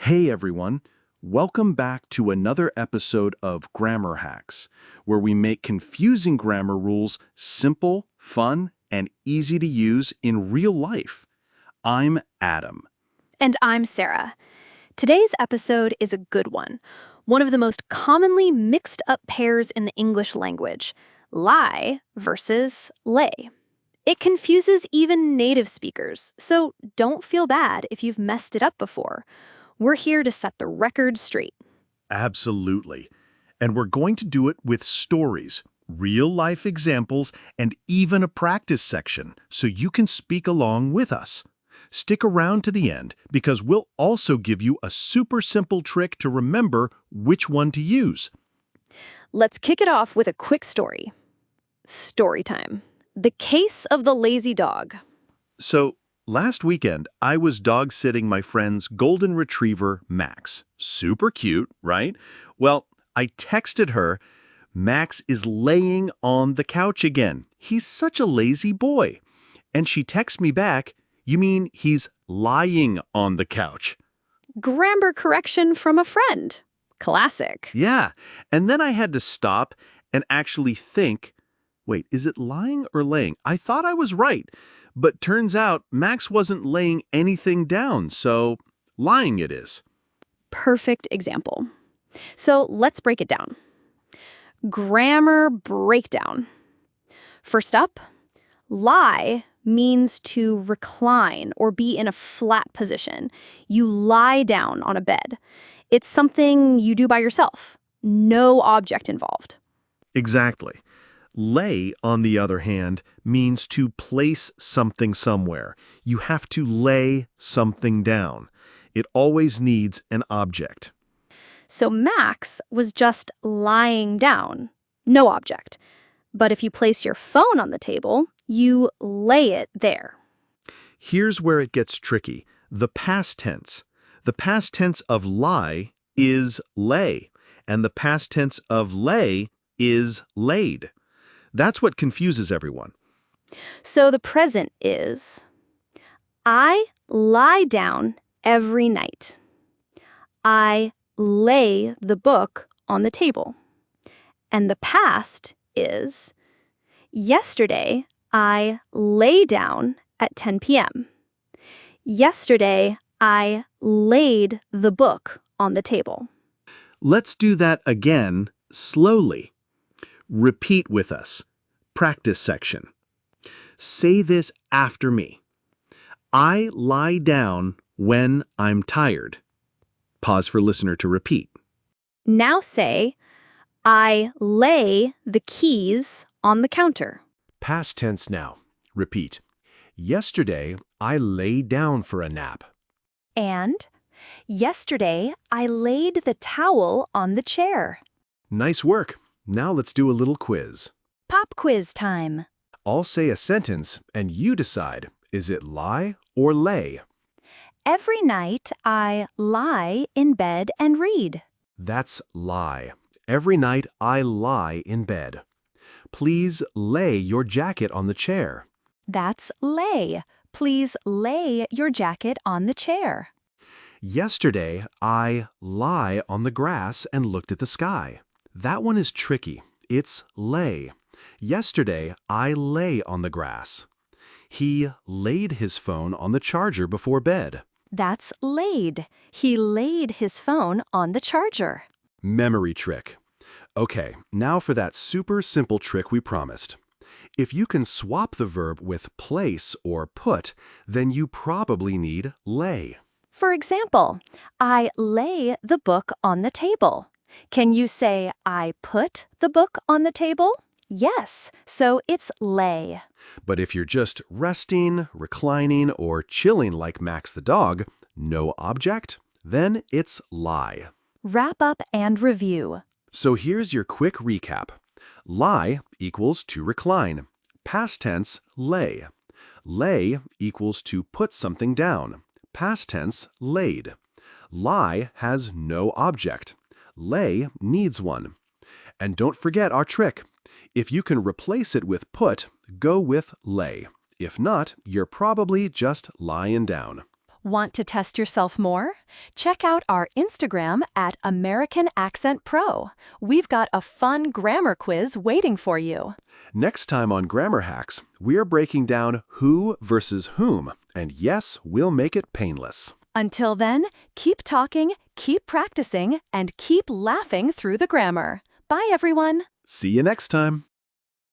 Hey everyone, welcome back to another episode of Grammar Hacks, where we make confusing grammar rules simple, fun, and easy to use in real life. I'm Adam. And I'm Sarah. Today's episode is a good one of the most commonly mixed up pairs in the English language, lie versus lay. It confuses even native speakers, so don't feel bad if you've messed it up before. We're here to set the record straight. Absolutely. And we're going to do it with stories, real-life examples, and even a practice section, so you can speak along with us. Stick around to the end, because we'll also give you a super simple trick to remember which one to use. Let's kick it off with a quick story. Story time. The case of the lazy dog. So, last weekend, I was dog-sitting my friend's golden retriever, Max. Super cute, right? Well, I texted her, "Max is laying on the couch again. He's such a lazy boy." And she texts me back, "You mean he's lying on the couch?" Grammar correction from a friend. Classic. Yeah, and then I had to stop and actually think, wait, is it lying or laying? I thought I was right. But turns out Max wasn't laying anything down, so lying it is. Perfect example. So let's break it down. Grammar breakdown. First up, lie means to recline or be in a flat position. You lie down on a bed. It's something you do by yourself. No object involved. Exactly. Lay, on the other hand, means to place something somewhere. You have to lay something down. It always needs an object. So Max was just lying down. No object. But if you place your phone on the table, you lay it there. Here's where it gets tricky. The past tense. The past tense of lie is lay, and the past tense of lay is laid. That's what confuses everyone. So the present is, I lie down every night. I lay the book on the table. And the past is, yesterday I lay down at 10 p.m. Yesterday I laid the book on the table. Let's do that again, slowly. Repeat with us. Practice section. Say this after me. I lie down when I'm tired. Pause for listener to repeat. Now say, I lay the keys on the counter. Past tense now. Repeat. Yesterday, I lay down for a nap. And yesterday I laid the towel on the chair. Nice work. Now let's do a little quiz. Pop quiz time. I'll say a sentence, and you decide, is it lie or lay? Every night I lie in bed and read. That's lie. Every night I lie in bed. Please lay your jacket on the chair. That's lay. Please lay your jacket on the chair. Yesterday, I lie on the grass and looked at the sky. That one is tricky. It's lay. Yesterday, I lay on the grass. He laid his phone on the charger before bed. That's laid. He laid his phone on the charger. Memory trick. Okay, now for that super simple trick we promised. If you can swap the verb with place or put, then you probably need lay. For example, I lay the book on the table. Can you say, I put the book on the table? Yes, so it's lay. But if you're just resting, reclining, or chilling like Max the dog, no object, then it's lie. Wrap up and review. So here's your quick recap. Lie equals to recline. Past tense, lay. Lay equals to put something down. Past tense, laid. Lie has no object. Lay needs one. And don't forget our trick. If you can replace it with put, go with lay. If not, you're probably just lying down. Want to test yourself more? Check out our Instagram at American Accent Pro. We've got a fun grammar quiz waiting for you. Next time on Grammar Hacks, we are breaking down who versus whom, and yes, we'll make it painless. Until then, keep talking, keep practicing, and keep laughing through the grammar. Bye, everyone. See you next time.